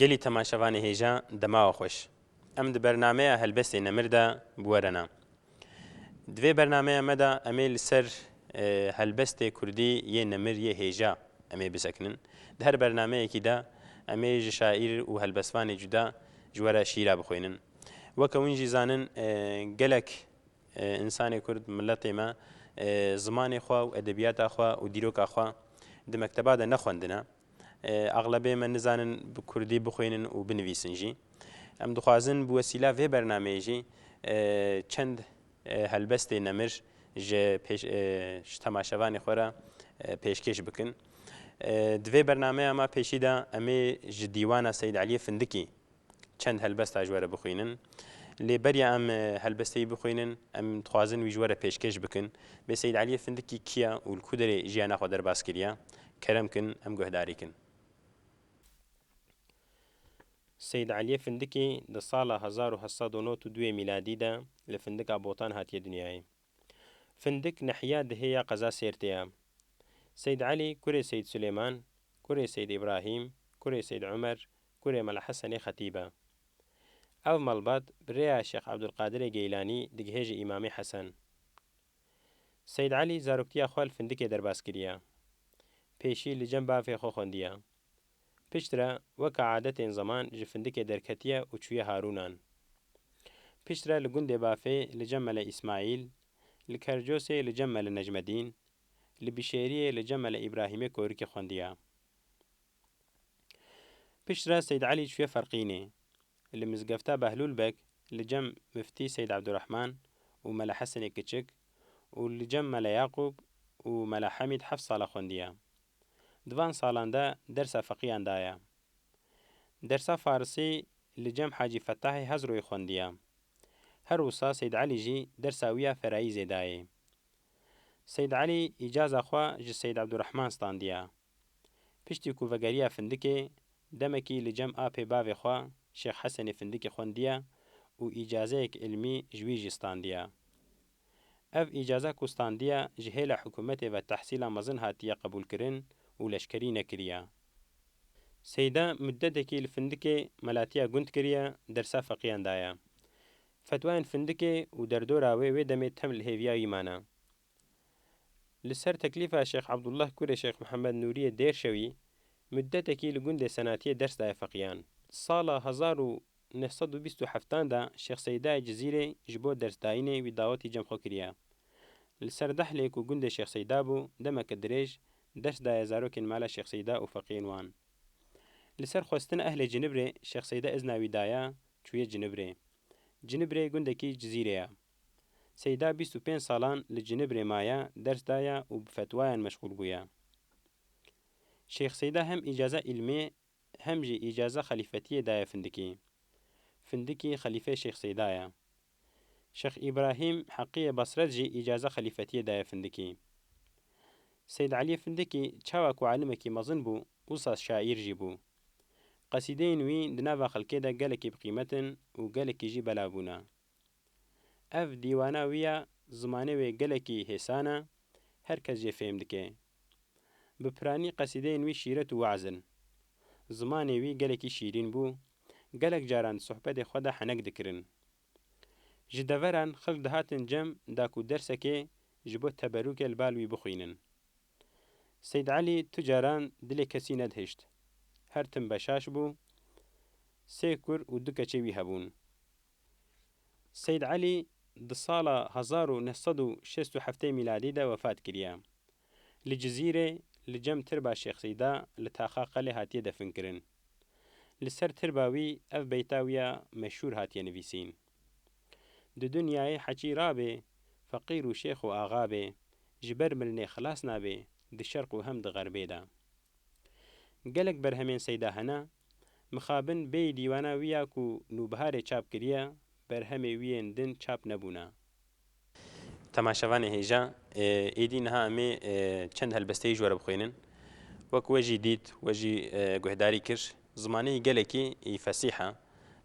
گەلی تەماشەوانی هێژە دەماوە خۆش ئەم بەرنامەیە هەلبەستێ نەمردا بوەرەنا دوێ بەرنامەیە مەدا ئەمێ لەسەر هەلبەستێ کوردی یێ نەمر یێ هێژە ئەمێ بسەکنن هەر بەرنامەیەکیدا ئەمێ ژ شاعیر و هەلبەسوانی جودا جوەرە شیرا بخوێنن وەکە ونجی زانن گەلک ئینسانی کورد ملەتێمە زمانی خوا و ئەدەبیاتا خوا و دیرۆکا خوا di mekteba de nexwendine eglebê me nizanin bi Kurdî bixwînin û binivîsin jî em dixwazin bi wesîla vê bernameyê jî çend helbestê nemir ji temaşevanê xwe re pêşkêş bikin di vê bernameya me pêşî de em ê ji dîwana Seyyid Elî Findikî çend helbesta ji we re bixwînin lê beriya em helbesteyî bixwînin em dixwazin wî ji we re pêşkêş bikin bê Seyyid Elî Findikî kiya û li ku derê jiyana xwe derbas kiriye kerem kin em guhdarî kin Seyyid Elî Findikî di sala 1792 mîladî de li Findika Botan hatiye dinyayê Findik nehiya dihêya qeza sêrtê ye Seyyid Elî kurê Seyyid Sulêman kurê Seyyid İbrahîm kurê Seyyid Umer kurê Mela Hesenê Xetîb e ev malbat bi rêya Şex Ebdulqadirê Geylanî digihêje İmamê Hesen Seyyid Elî zaroktiya xwe li Findikê derbas kiriye pêşî li cem bavê xwe xwendiye pişt re weka adetên zeman ji Findikê derketiye û çûye Harûnan pişt re li gundê bavê li cem Mele İsmaîl li Kercosê li cem Mele Necmedîn li Bişêriyê li cem Mele İbrahîmê Korikê xwendiye pişt re Seyyid Elî çûye Ferqînê li mizgefta Behlûl Bek li cem Miftî Seyyid Ebdurrehman û Mele Hesenê Kiçik û li cem Mele Yaqûb û Mele Hemîd heft sala xwendiye Divan salan de dersa feqiyan daye dersa farsî li cem Hacî Fetahê Hezroyê xwendiye her wisa Seyyid Elî jî dersa wî ya ferayîzê daye Seyyid Elî îcaza xwe ji Seyyid Ebdurrehman standiye piştî ku vegeriya Findikê demekî li cem apê bavê xwe Şêx Hesenê Findikê xwendiye û îcazeyek ilmî ji wî jî standiye ev îcaza ku standiye ji hêla hikûmetê ve tehsîla mezin hatiye qebûlkirin û leşkerî nekiriye Seyyida müddetekî li Findikê melatiya gund kiriye dersa feqiyan daye fetwayên Findikê û derdora wê wê demê tem li hêviya wî mane li ser teklîfa Şex Ebdullah kurê Şex Mihemed Nûriyê Dêrşewî müddetekî li gundê senatiyê ders daye feqiyan sala 1927 de Şex Seyyidayê Cizîrê ji bo dersdayînê wî dawetî cem xwe kiriye li ser Dehlê ku gundê Şex Seyyida bû demeke dirêj ders daye zarokên mala Şex Seyyida û feqiyên wan li ser xwestina ehlê Cinibrê Şex Seyyida izna wî daye çûye Cinibrê Cinibrê gundekî Cizîrê ye Seyyida 25 salan li Cinibrê maye ders daye û bi fetwayan meşgûl bûye Şex Seyyida hem îcaza ilmî hem jî îcaza xelîfetiyê daye Findikî xelîfê Şex Seyyida ye Şex İbrahîm Heqiyê Basret jî îcaza xelîfetiyê daye Findikî Seyyid Elî Findikî çawa ku alimekî mezin bû wisa şaîr jî bû qesîdeyên wî di nava xelkê de gelekî biqîmetin û gelekî jî belav bûne ev dîwana wî ya zimanê wê gelekî hêsan e her kes jê fêm dike bi piranî qesîdeyên wî şîret û weazin zimanê wî gelekî şîrîn bû gelek caran sohbetê xwe de henek dikirin ji deveran xelk dihatin cem da ku dersekê ji bo teberrûkê li bal wî bixwînin Seyyid Elî tu caran dilê kesî nedihişt her tim beşaş bû sê kur û du keçê wî hebûn Seyyid Elî di sala 1967 mîladî de wefat kiriye li Cizîrê li cem tirba Şex Seyyida li taxa Qelê hatiye definkirin li ser tirba wî ev beyta wî ya meşhûr hatiye nivîsîn di dunyayê heçî rabê feqîr û şêx û axa bê ji ber milinê xilas nabe di şerq û hem di xerbê de gelek berhemên Seyyida hene mixabin bêyî dîwana wî ya ku nûbiharê çap kiriye berhemê wî yên din çap nebûne Temaşevanê hêja êdî niha em ê çend helbesteyî ji we re bixwînin wek we jî dît we jî guhdarî kir zimaneyî gelekî fesîh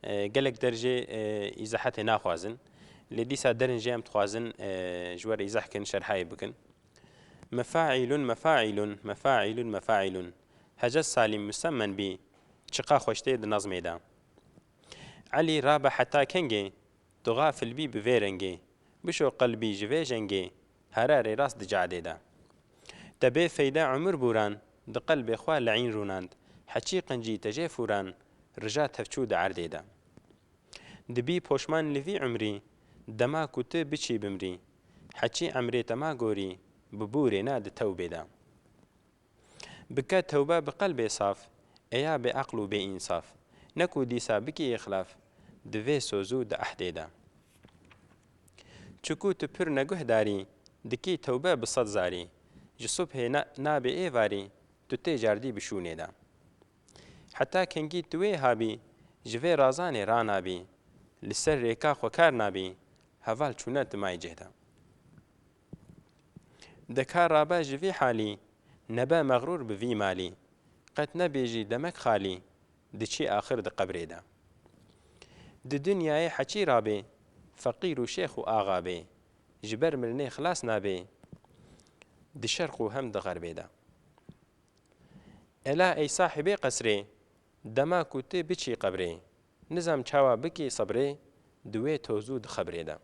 e gelek derjê îzahetê naxwazin lê dîsa derin jê em dixwazin ji we re îzah kin şerhayê bikin مفاعل مفاعل مفاعل مفاعل هجا السالم مسمى بي چقا خوشتي د نظميدا علي رابا حتى كنجي تغافل بي بفيرنجي بشو قلبي جفي جنجي هراري راس دجعديدا تبي فيدا عمر بوران د قلب خوا لعين روناند حچي قنجي تجي فوران رجات هفچو د عرديدا دبي پوشمان لفي عمري دما كنت بچي بمري حچي عمري تما غوري ببوري ناد توبيدا بكا توبة بقلبي صاف ايا بعقل وبإنصاف نكو ديسا بكي إخلاف دوي سوزو د أحديدا چكو تپر نگوه داري دكي توبة بصد زاري جصبه نابي ايواري تتي جاردي بشونيدا حتى كنگي توي هابي جوي رازاني رانابي لسر ريكا خوكار نابي هفال چونت ماي جهدا دكار رابا جوي حالي نبا مغرور بفي مالي قد نبيجي دمك خالي دچي آخر د قبريدا د دنياي حچي رابي فقير وشيخ وآغابي جبر مرني خلاص نابي د شرق وهم د غربيدا الا اي صاحبي قصري دما كوتي بچي قبري نظام چاوا بكي صبري دوي توزو د خبريدا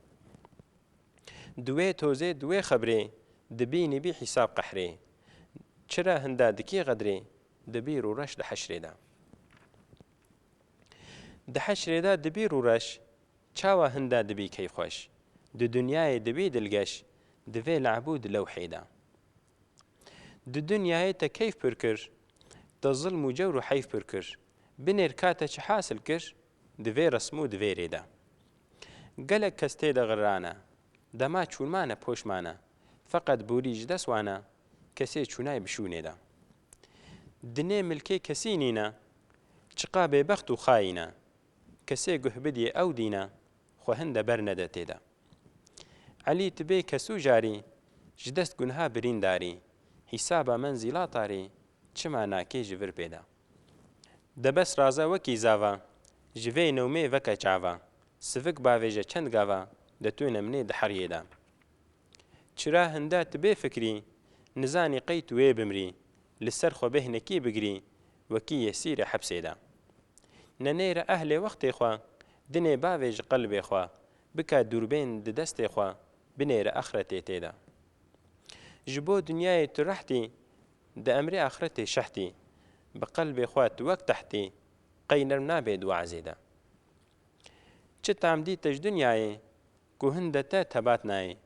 دوي توزي دوي خبري دبيني بي حساب قحري چرا هندا دكي غدري دبير ورش د حشريدا د حشريدا دبير ورش چاوا هندا دبي كي خوش د دنياي دبي دلگش دوي لعبود لوحيدا د دنياي تا كيف بركر تا ظلم وجور حيف بركر بنير كاتا چه حاصل كر دوي رسمو دوي ريدا قلق كستي دا غرانا دما چونمانا پوشمانا فقط بوري جدس وانا كسي چوناي بشونيدا دنيا ملكي كسينينا چقا ببخت و خاينا كسي گهبدي او دينا خو هند برنده تيدا علي تبي كسو جاري جدست گنها برين داري حسابا منزلا طاري چما ناكي جفر بيدا دبس رازا وكي زاوا جوي نومي وكا چاوا سفك باويجا چند گاوا دتونا مني دحريدا چرا هندا تبي فكري نزاني قيت وي بمري لسر خو بهنكي بگري وكي يسير حبسيدا ننير أهل وقت خوا دني باويج قلبي خوا بكا دوربين ددست خوا بنير آخرتي تيدا جبو دنياي ترحتي دا أمري آخرتي شحتي بقلبي خوا توك تحتي قينر نابد وعزيدا چت عمدي تج دنياي كو هندتا تباتناي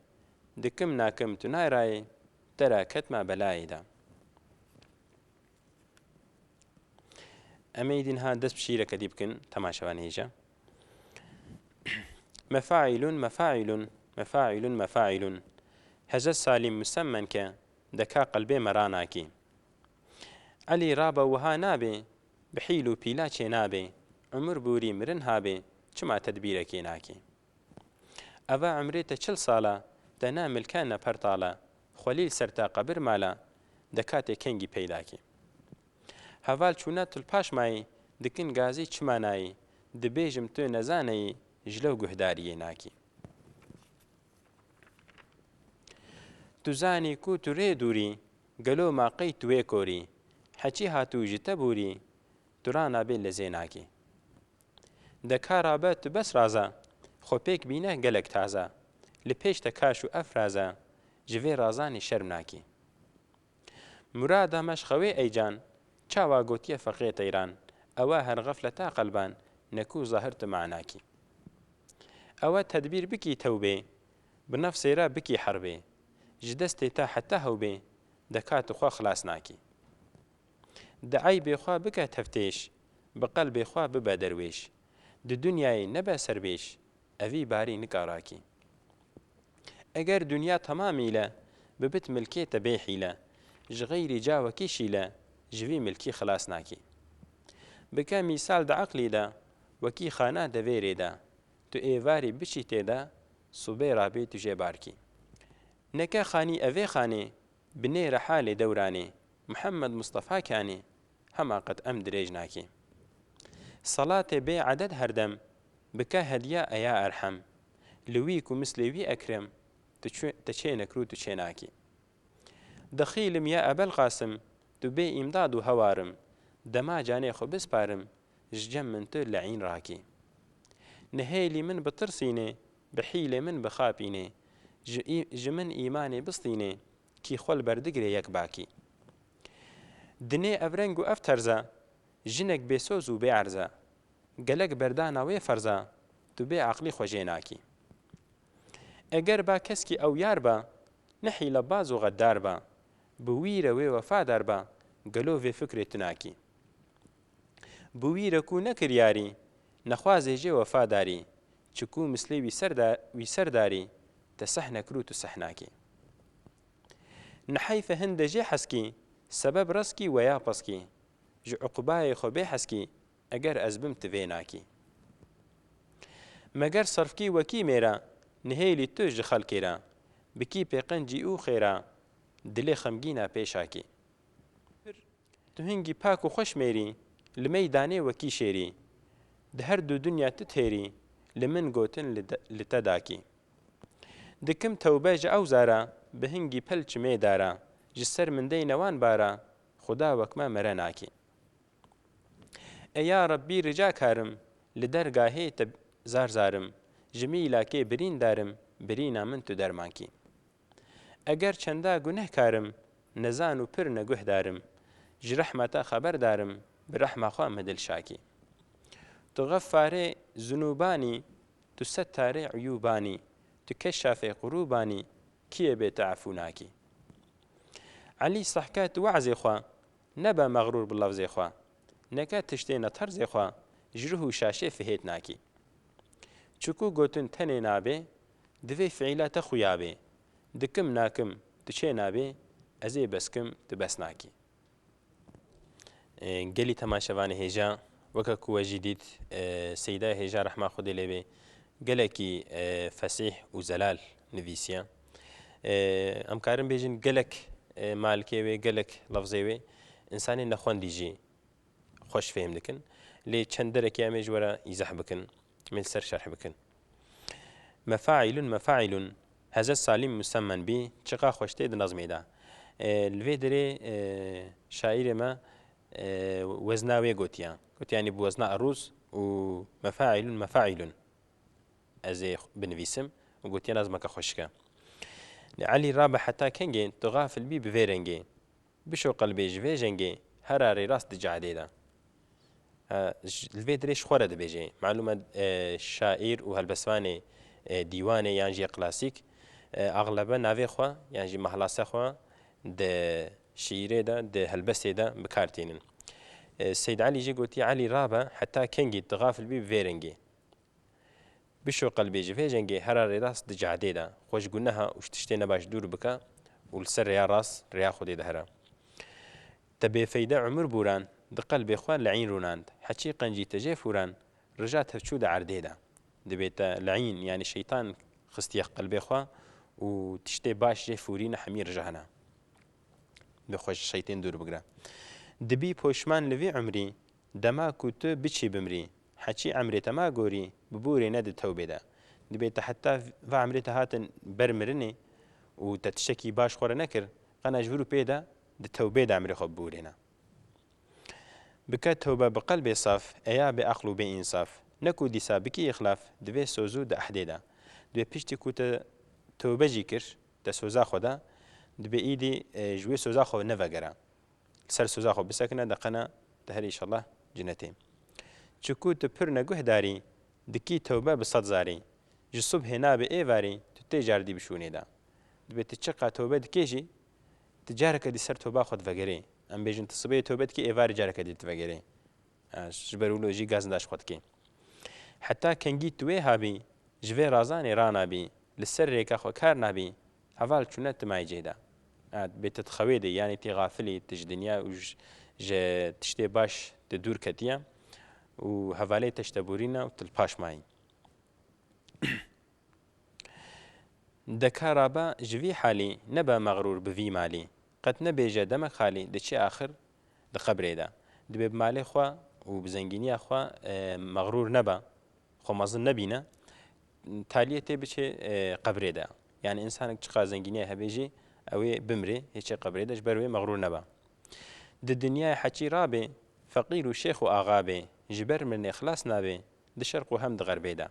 دكم ناكم تناي راي ترى كتما بلايدا أميدينها دس بشيرة كديبكن تماشوانيجا مفاعل مفاعل مفاعل مفاعل هجا سالم مسمن ك دكا قلبي مراناكي علي رابا وها نابي بحيلو بيلاچي نابي عمر بوري مرن هابي چما تدبيركي ناكي أفا عمريتا 40 سالا دنا ملكانا پرتالا خليل سرتا قبر مالا دكاتي كنگي پيداكي هەڤال چوونە تولپاش مایی دکن گازی چمانایی دبێژم تۆ نەزانەی ژلە و گوهداریە ناکی تو زانی کو تو رێ دووری گەلۆ ماقەی توێ کۆری حەچی هاتوو ژ تەبووری تورانابێ لە زێناکی دەکارابە تو بەس رازە خۆپێک بینە گەلک تازە لە پێش تەکاش و ئەفرازە ژڤێ رازانی شەرم ناکی مرادە مەشخەوێ ئەیجان چاوا گوتیە فەقێت ئەیران ئەوە هەر غەفلەتا قەلبان نەکوو زاهرتە معناکی ئەوە تەدبیر بکی تەوبێ بنەفسێرە بکی حەربێ ji destê te heta hewbê dekat xwe xilas nakî di eybê xwe bike teftêş bi qelbê xwe bibe derwêş di dunyayê nebe serbêş evî barî nikarakî eger dunya temamîle bibit milkê te bê hîle ji xeyrî cawekî şîle ji vî milkî xilas nakî bike mîsal di eqlî de wekî xana devêrê de tu êvarî biçî tê de subê rabê tu jê barkî نەکە خانی ئەvê خانێ بنێرە حالێ دەورانێ محەممەد مستەفا کانێ هەما قەت ئەم درێژ ناکێ سەڵاتێ بێ عەدەد هەردەم بکە هەدیە ئەیا ئەرحەم لویک و مسلێوی ئەکرم تەچێ نەکرو تو چێ ناکێ دەخیلم یا ئەبەل قاسم تو بێ ئیمداد و هەوارم دەما جانێ خۆ بسپارم ژجەم من تر لە عین ڕاکی نهێلی من بترسینێ بحیلێ من بخاپینێ ji min îmanê bistînê kî xwe li ber digire yek bakî dinê ev reng û ev terza jinek bêsoz û bêerza gelek berdana wê ferza tu bêaqlî xwe jê nakî eger ba keskî ewyar ba nehîle baz û xeddar ba bi wî re wê wefadar ba gelo vê fikrê tu nakî bi wî re kû nekir yarî nexwazê jê wefadarî çikû mislê wî serdarî te seh nekir û tu seh nakî neheyfe hin de jê heskî sebeb reskî weya peskî ji uqbayê xwe bê heskî eger ez bim tu vê nakî meger serfkî wekî mêra nihêlî tu ji xelkê ra bikî pêqencî û xêra dilê xemgîna pêşakî tu hingî pak û xweş mêrî li meydanê wekî şêrî di her du dunya tu têrî li min gotin li te dakî dikim tewbe ji ew zara bi hingî pel çimê dara ji ser min dey newan bara xuda wek me mere nakî ey ya Rabbî rica karim li dergahê te zar zarim ji mîlakê birîn darim birîna min tu dermankî eger çenda guneh karim nezan û pir neguh darim ji rehmeta xeber darim bi rehma xwe me dilşakî tu geffarê zunûbanî tu settarê uyûbanî tu keşşafê qurûbanî kî bê te efû nakî Elî sehka tu wezê xwe nebe meğrûr bi lefzê xwe neke tiştê ne terzê xwe ji rih û şaşê fihêt nakî çikû gotin tenê nabê divê fiîla te xuya bê dikim nakim tu çê nabê ez ê beskim tu bes nakî gelî temaşevanê hêja weke ku we jî dît Seyda Hêja rehma Xwedê lê bê gelekî fesîh û zelal nivîsiye em karin bêjin gelek malkê wê gelek lefzê wê însanên nexwendî jî xweş fêm dikin lê çend derekê em ê ji were îzah bikin mêl ser şerh bikin mefa'ilun mefa'ilun heze salim musemmen bî çiqa xweş tê di nezmê de li vê derê şaîrê me wezna wê gotiya gotiyanî bi wezna erûz û mefa'ilun mefa'ilun ez ê binivîsim û gotiya nezmeke xweşik e Elî rabe heta kengê tu gafil bî bi vê rengê bişo qelbê ji vê jengê her arê rast di cadê de li vê derê ji xwe re dibêje malûm e şaîr û helbestvanê dîwanê yan jî klasîk aglebe navê xwe yan jî mehlase xwe di şîîrê de di helbestê de bikar tînin Seyd Elî jî gotiye Elî rabe heta kengê tu gafil bî bi vê rengê bişo qelbê ji vê jengê her arê rast di cadê de xwe ji guneha û ji tiştê nebaş dûr bike û li ser rêya rast rêya Xwedê de here te bêfeyde umur bûran di qelbê xwe leîn rûnand heçî qencî te jê fûran rija tevçû di erdê de dibê te leîn yanî şeytan xistiye qelbê xwe û tiştê baş jê fûrîne hemî rija hene bi xwe ji şeytên dûr bigire dibî poşman li vê umrî dema ku tu biçî bimrî heçî emrê te ma gorî bi borê ne di tewbê de dibê te heta ve emrê te hatin ber mirinê û te tiştekî baş xwe re nekir qena ji vir û pê de di tewbê de emrê xwe biborîne bike tewbe bi qelbê saf eya bê eql û bê însaf ne ku dîsa bikî îxlaf divê sozû di ehdê de divê piştî ku te tewbe jî kir te soza xwe de dibê îdî ji wê soza xwe nevegere ser soza xwe bisekine de qena te herî înşallah cennetê çikû tu pir neguh darî dikî tewbe bi sed zarî ji subhê nabê êvarî tu tê cardî bişûnê de dibê tu çiqa tewbe dikê jî tu careke dî ser tewba xwe divegerê em bêjin tu sibê tewbe dikî êvarî careke dî divegerê ji ber wilo jî gazin daş xwe dikê heta kengî tu wê habî ji vê razanê ranabî li ser rêka xwe kar nabî heval çûne tu maycê de bê tu dixewê de yanî tê gafilî tu ji dinya û ji tiştê baş tu dûr ketiye û hevalê te ji te borîne û tu li paş mayî deka rabe ji vî halî nebe meğrûr bi vî malî qet nebêje demek halî diçe axir di qebrê de dibê bi malê xwe û bi zengîniya xwe meğrûr nebe xwe mezin nebîne taliyê tê biçe qebrê de yani însanek çiqa zengîniya hebe jî ew ê bimrê hêçê qebrê de ji ber wê meğrûr nebe di dinyayê heçî rabê فەقیر و شێخ و ئاغا بێ ji ber mirinê xilas nabe di şerq û hem di xerbê de.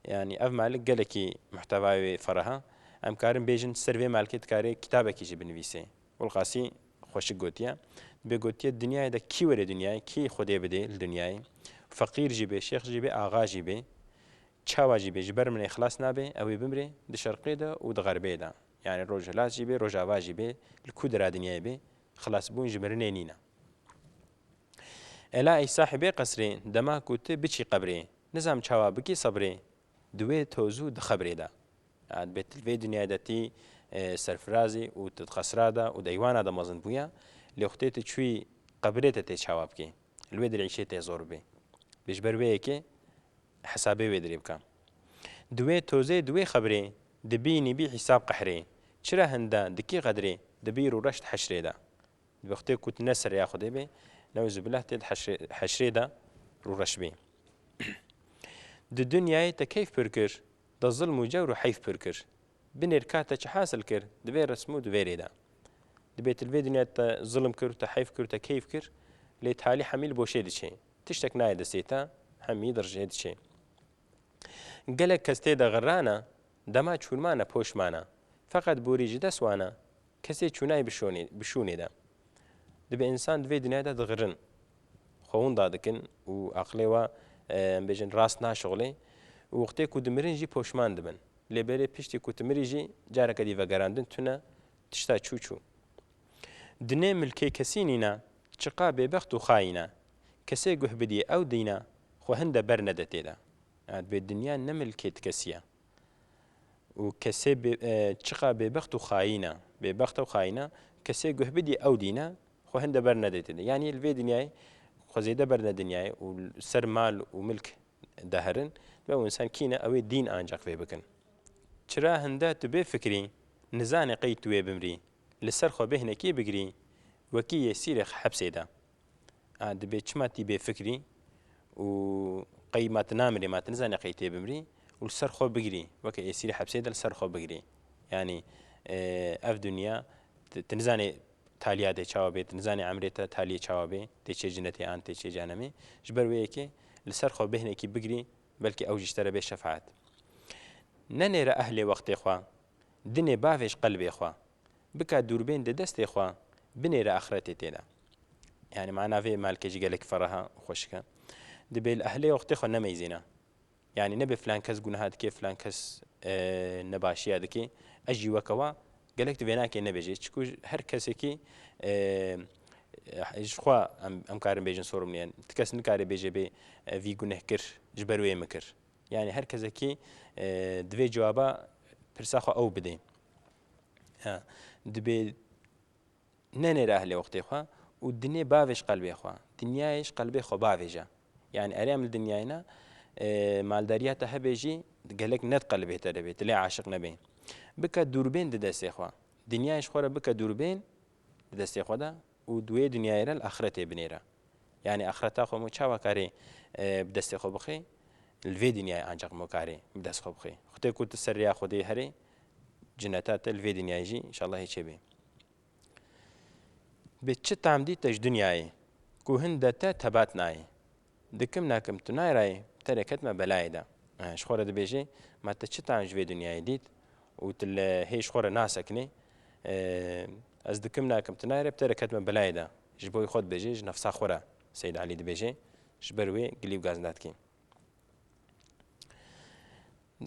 Yani ev malik gelekî muhtewayê feraha em karin bêjin ser vê malkê dikarê kitabekî jî binivîse. Qasî xweşik gotiye bê gotiye dinyayê de kî were dinyayê kî Xwedê bide li dinyayê feqîr jî bê şêx jî bê ağa jî bê çawa jî bê ji ber mirinê xilas nabe ew ê bimre di şerqê de û di xerbê de. Yani rojhilat jî bê rojava jî bê li ku dira dinyayê bê xilasbûn ji mirinê nîne. Ela ey sahibê qesrê dema ku tu biçî qebrê nizam çawa bikî sebrê di wê tozû di xebrê de. Bê tu vê dinyayê de tî serfirazî û tu di xesra de û deywana de mezin bûye lê xutê tu çûyî qebrê te tê çawa bikî li wê dirîşê tê zor bê. Bê ji ber wê yekê hesabê wê dirê bike. Di wê tozê di wê xebrê dibînî bî hîsab qehrê çira hinde dikî qedrê di bîr û reşt heşrê de. Bê xutê ku tu ne seriya Xwedê bê neuzubillah tê heşrê de rû reş bê. Di dunyayê te keyf pir kir de zilm û cewr û heyf pir kir. Binêr ka te çi hasil kir di vê resm û di vê rê de. Dibê tu li vê dunyayê te zilm kir te heyf kir te keyf kir lê talî hemî li boşê diçe. Tiştek nayê destê te hemî di rijê diçe. Gelek kes tê de xirrane dema çûnmane poşmane feqet borî ji dest wane kesê çûnayê bişûnê de. Dibê însan di vê dunyayê de dixirin xwe da dikin û aqlê we em bêjin rast naşixulê û wextê ku dimirin jî poşman dibin. Lê berê piştî ku tu mirî jî careke dî vegerandin tune tişta çû çû. Dinê milkê kesî nîne çiqa bêbext û xayîne kesê guh bidî ew dîne xwe hin de ber nede tê de. Bê dinya ne milkê ti kesiye û kesê çiqa bêbext û xayîne bêbext ew xayîne kesê guh bidî ew dîne xwe hin de ber nede tê de. Yani li vê dinyayê xwe zêde ber ne dinyayê û ser mal û milk deherin ve ew însan kîne ew ê dîn ancaq vê bikin. Çira hinde tu bê fikrî nizanê qey tu wê bimrî li ser xwe bê hinekî bigirî wekî yê sîrê hepsê de. Dibê çima tî bê fikrî û qey ma tu namirî ma tu nizanî qey tê bimrî û li ser xwe bigirî weke yê sîrê hepsê de li ser xwe bigirî. Yani ev dunya tu nizanî taliya tê çawa bê tu nizanî emrê te taliyê çawa bê tê çê cinnetê an tê çê cehennemê ji ber wê yekê li ser xwe bê hinekî bigirî belkî ew jî ji te re bê şefaet. Nenêre ehlê wextê xwe dinê bavêj qelbê xwe bika dûrbên di destê xwe binêre axretê tê de. Yani mana vê malkê jî gelek feraha xweşik e. Dibê li ehlê wextê xwe nemeyzîne. Yani nebe filan kes guneha dike filan kes nebaşiya dike ez jî weke we gelek tu vê nakê nebêje çikû her kesekî ji xwe em karin bêjin sorumliyen ti kes nikare bêje bê vî guneh kir ji ber wê mikir. Yani her kesekî di vê cewaba pirsa xwe ew bide. Dibê nenêre ehlê wextê xwe û dinê bavêj qelbê xwe. Dinyayê ji qelbê xwe bavêje. Yani erêm li dinyayê ne maldariya te hebe jî gelek net qelbê te de bê tu lê aşiq nebe. Bike dûrbên di destê xwe. Dinyayê ji xwe re bike dûrbên di destê xwe de û di wê dinyayê re li axretê binêre. Yani axreta xwe mû çawa karê bi destê xwe bixê li vê dinyayê ancaq mû karê bi dest xwe bixê. Xwedê ku tu seriya Xwedê herê cinneta te li vê dinyayê jî înşallah hêçê bê. Bê çi tamdî te ji dinyayê ku hin de te tebat nayê. Dikim nakim tu nayrayê te re ketme belayê de. Ji xwe re dibêje ma te çi tam ji vê dinyayê dît û tu li hê ji xwe re nasekine ez dikim nakim tu nayre te re ketme belayê de. Ji bo xwe dibêje ji nefsa xwe re Seyyid Alî dibêje ji ber wê gilîv gaz nadikê.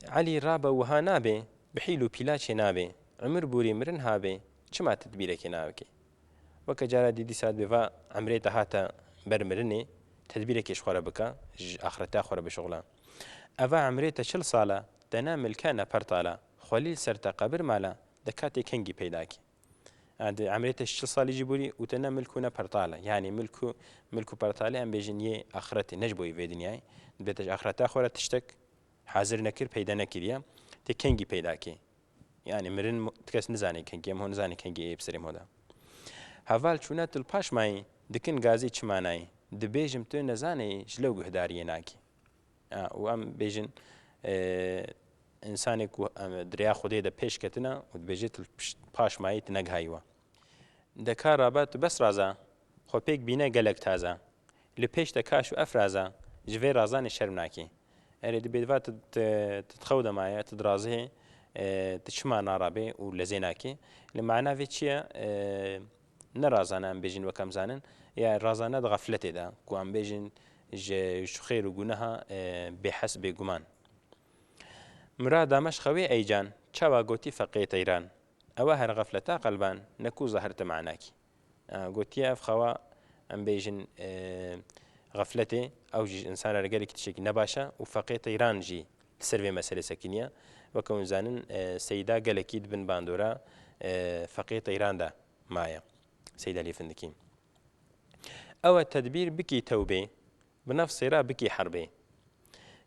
Alî rabe wiha nabe bi hîl û pîlaçê nabe emir borî mirin habe çima tedbîrekê nabike. Weke cara dîdî saet bêva emrê te hate ber mirinê tedbîrekê ji xwe re bike ji axireta xwe re bişuxile. Eva emrê te çil sala te ne milke ne pertala xwelîl ser te qebir mala de katê kengî peyda kî. Emrê te çil salî jî borî û te ne milk û ne pertala. Yani milk û pertalê em bêjin yê axiretê ne ji bo vê dinyayê dibê te ji axireta xwe re tiştek hazir nekir peyda nekiriye tê kengî peyda kî. Yani mirin ti kes nizanê kengî em hûn nizanê kengî ê bi serê me de. Heval çûne tu li paş mayî dikin gazî çi manayî dibêjim tu nezanî ji lew guhdariyê nakî. û em bêjin însanê ku diriya Xwedê de pêş ketine û dibêje tu paş mayî tu negihayî we. Deka rabe tu bes raza xwe pêk bîne gelek taze لپیش تکاش و افرازا جوی رازان شرم ناکی اری دبی دفعه تتخود مایا تدرازه تشما نارابه و لزیناکی لمعنى في چیه نرازانه ام بیجن و کم زانن یا رازانه غفلته دا کو ام بیجن جو خیر و گناها بحسب گمان مراد مش خوي ايجان چاوا گوتی فقيت ايران او هر غفلتا قلبان نكو ظهرت معناكي گوتی اف خوا ام بیجن غفلته او جي انسان رجال كتشك نباشا وفقيت ايران جي تسرفي مسألة سكينية وكون زانن سيدا قال اكيد بن باندورا فقيت ايران دا مايا سيدا لي فندكين او التدبير بكي توبه بنفس را بكي حربه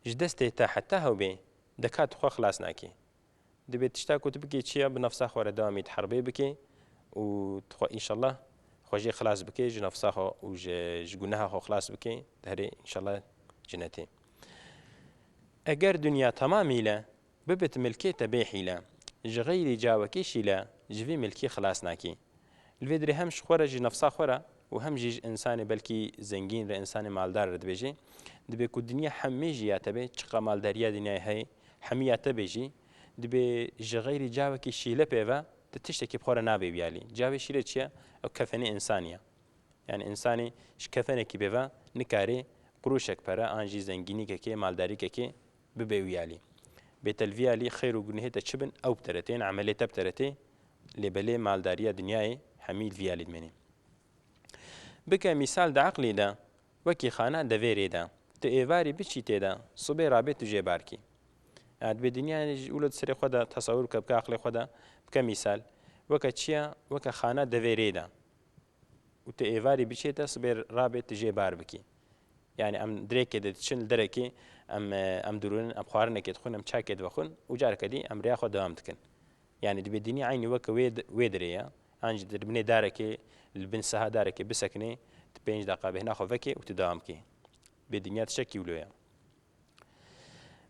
جدستي تا حتى هو بي دكات خو خلاص ناكي دبي تشتاكو تبكي تشيا بنفسها خو دوامي تحربي بكي و ان شاء الله خوجي خلاص بكي جنفسها خو و جنها خو خلاص بكي دهري ان شاء الله جنتي اگر دنيا تمامي لا ببت ملكي تبيحي لا غير جاوكي شيلا جوي ملكي خلاص ناكي الفيدري همش خورج نفسها خورا وهم جيج انسان بلكي زنگين ر انسان مالدار ردبيجي دبي كو دنيا حميجي ياتبي چقا مالداريا دنيا هي حمياته بيجي دبي غير جاوكي شيله بيفا تشتكي بخورا نابي بيالي جاوي شيله چيا او كفني انسانيه يعني انساني ش كفني كي بيفا نكاري قروشك برا انجي زنگيني كي مالداري كي ببيويالي بتلفيالي خير وغنيه تشبن او بترتين عمليه تبترتي لبلي مالداريا دنياي حميل فيالي دمني بکە میسال دا عقلی دا وەکی خانە دەڤێرێدا تە ئێواری بچی تێدا سوبێ ڕابێت و ژێبارکی بێ دنیای ولت سەری خۆدا تەسەور کە بکە عقلی خۆدا بکە میسال وەکە چییە وەکە خانە دەڤێرێدا و تە ئێواری بچێتە سبێ ڕابێت ژێبار بکی یعنی ئەم درێکێ دەچن دەرەکێ ئەم درون ئەم خواردنێکێت خۆن ئەم چاکێت بەخۆن و جارکەدی ئەم ریا خۆ دەوام دکن یعنی دەبێ دنیا عینی وەکە وێ درەیە ئەنج دەبنێ دارەکێ البن سها دارك بسكني تبينج دقيقة هنا خوفكي وتداومكي بدنيا تشكي ولويا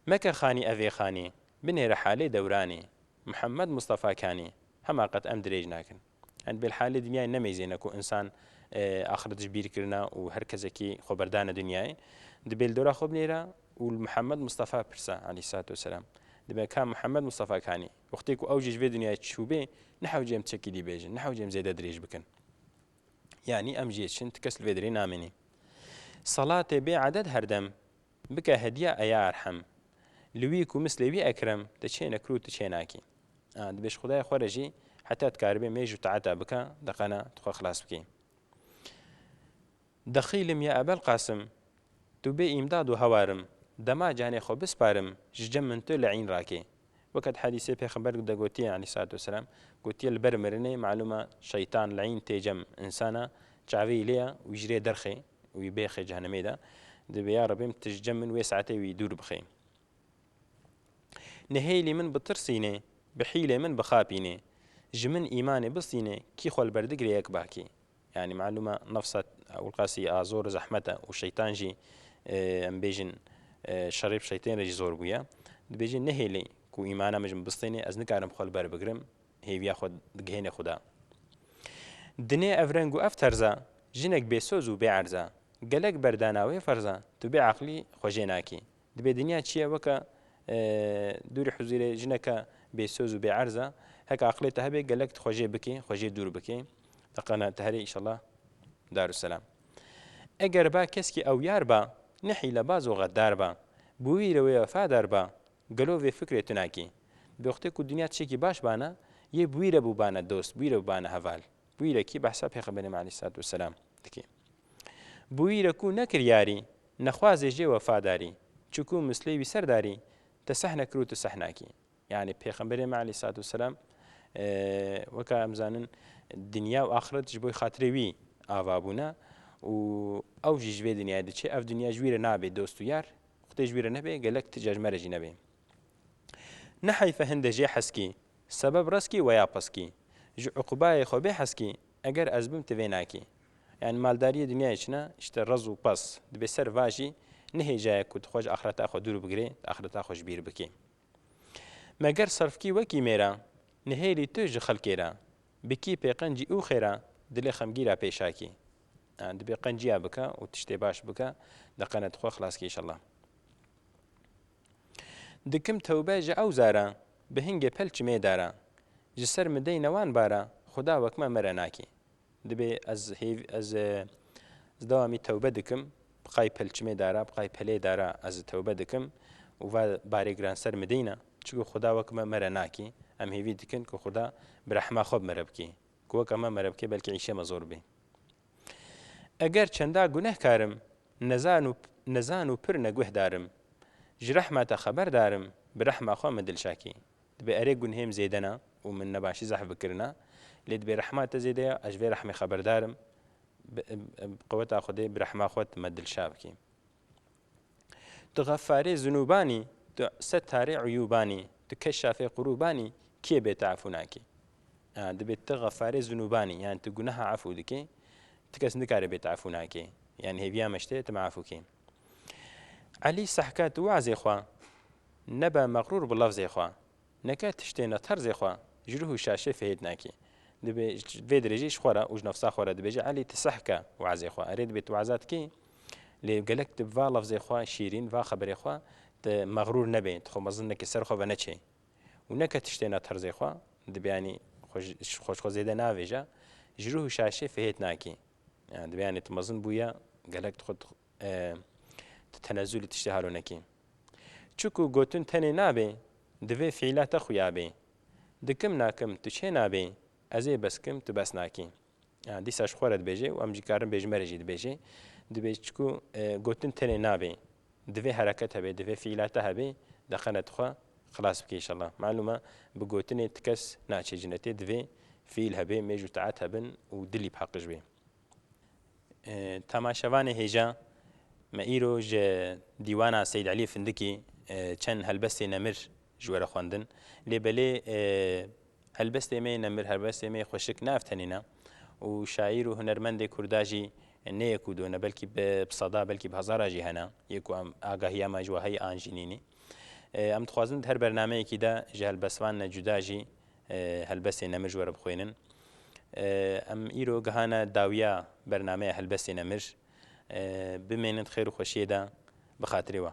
مكة خاني أفي خاني بني رحالي دوراني محمد مصطفى كاني هما قد أم دريج ناكن عند بالحالة دنيا نميزينكو إنسان آخر تجبير كرنا وهركزكي خبردان دنياي دبيل دورا خو بنيرا والمحمد مصطفى برسا عليه الصلاة والسلام دبي كان محمد مصطفى كاني وقتيكو أوجج في دنيا تشوبي نحو جيم تشكي دي بيجن نحو جيم زيادة دريج بكن يعني أمجيتشن تكسل فيدري نامني صلاة بي عدد هردم بك هدية أيا أرحم لويكو مثل بي أكرم تشين أكرو تشيناكي دبيش خداي خورجي حتى تكاربي ميجو تعتا بك دقنا تخو خلاص بكي دخيلم يا أبا القاسم تبي إمداد وهوارم دما جاني خو بسبارم ججم من تو لعين راكي وقت حديثي بيخبر قد قوتي عليه الصلاة والسلام قوتي البرمرني معلومة شيطان لعين تيجم إنسانا شعبي ليا ويجري درخي ويبيخي جهنمي دا دبي يا ربي متجم من ويسعتي ويدور بخي نهيلي من بطرسيني بحيلة من بخابيني جمن إيماني بصيني كي خول بردق ريك باكي يعني معلومة نفسه أو القاسي آزور زحمته والشيطان جي أمبيجن شريب شيطان رجي زور بويا دبيجن نهيلي كو إيمانا مجم بسطيني از نكارم خول بر بگرم هيويا خود دگهين خدا دنيا افرنگو افترزا جنك بيسوزو بيعرزا قلق برداناوي فرزا تو بعقلي خوجيناكي دبي دنيا چيا وكا دوري حزيري جنك بيسوزو بيعرزا هكا عقليتها بي قلق تخوجي بكي خوجي دور بكي تقنا تهري ان شاء الله دار السلام اگر با كسكي او يار با نحي لبازو غدار با بوير وفادار با گلو و فکر تناکی بوقتی کو دنیا چکی باش بانه یه بویره بو بانه دوست بویره بو بانه حوال بویره کی بحثا پیغمبر علیه الصلاه والسلام دکی بویره کو نکر یاری نخواز جه وفاداری چکو مسلی بی سرداری تسحنا کرو تسحناکی يعني پیغمبر علیه الصلاه والسلام وکا امزانن دنیا و آخرت جبوی خاطری وی آوابونا و او جوی دنیا دچه اف دنیا جویره نابه دوست و یار وقتی جویره نبه گلک تجاج مرجی نبه نحي فهند جي حسكي سبب رسكي ويا بسكي جو عقباي خو بي حسكي اگر ازبم تفيناكي يعني مالداري دنيا اشنا اشتر رزو بس دبي سر واجي نهي جاي كنت خوج اخرتا خو دور بگري اخرتا خوش بير بكي مگر صرفكي وكي ميرا نهي لي توج خلكيرا بكي بيقنجي او خيرا دلي خمگيرا بيشاكي دەبێ قەنجیا بکە و تشتێ باش بکە دەقەنەت خۆ خلاصکی ئینشەڵڵا. دکم تەوبەژە ئەو زارە بە هینگێ پەلچمێ دارە ji ser mi dey newan bara xuda wek me mere nakê. Dibê ez dewamî tewbe dikim biqay pelçimê dara biqay pelê dara ez tewbe dikim û va barê giran ser mi deyne çikû xuda wek me mere nakê em hêvî dikin ku xuda bi rehma xwe mere bikê ku wek me mere bikê belkî îşe me zor bê. Eger çenda gunehkarim nezan û pir neguh darim ji rehma te xeber darim bi rehma xwe me dilşakê. Dibê erê gunhêm zêde ne û min nebaşî zehf bikirine lê dibê rehma te zêde ye ez vê rehmê xeberdarim قوتا خودê bi rehma xwe me dilşa bikî. Tu xefarê zinûbanî tu settarê uyûbanî tu keşşafê qurûbanî kê bê te efû nakê. Dibê tu xefarê zinûbanî yani tu guneha efû dikê ti kes nikare bê te efû nakê yani hêviya me ştê tu me efû kê. Elî sehka tu wazê xwe nebe meqrûr bi lefzê xwe neke tiştê ne terzê xwe ji rûh û şaşê fêd nakê. Dibê vê derêjê ji xwe re û ji nefsa xwe re dibêje elî tu sehke wazê xwe erê dibê tu waza dikê lê gelek tu va lefzê xwe şîrîn va xeberê xwe tu meqrûr nebê tu xwe mezin nekê ser xwe ve neçê û neke tiştê ne terzê xwe dibê yanî xweş xwe zêde navêje ji rûh û şaşê fêd nakê. Dibê yanî tu mezin bûye gelek tu xwe tu tenezzûlî tiştê halo nekê. Çikû gotin tenê nabê divê fîla te xuya bê. Dikim nakim tu çê nabê ez ê beskim tu bes nakî. Dîsa ji xwe re dibêje û em jî karin bêjme re jî dibêje dibê çikû gotin tenê nabê divê hereket hebe divê fîla te hebe dexenet xwe xilas bikê înşellah. Malûm e bi gotinê ti kes naçe cinnetê divê fîl hebe mêj û taet hebin û dilî bi heqij bê. Temaşevanê hêja me îro ji dîwana Seyyid Elî Findikî çend helbestê nemir ji we re xwendin lê belê helbestê me nemir helbestê me xweşik navtenîne û şaîr û hunermendê Kurda jî neyek û done belkî bi seda belkî bi hezara jî hene yek û em agahiya me ji we heye an jî nînî. Em dixwazin her bernameyekî de ji helbestvan ne cuda jî helbestê nemir ji we re bixwênin. Em îro gihane dawiya bernameya helbestê nemir bimênin xêr û xweşiyê de bi xatirê we.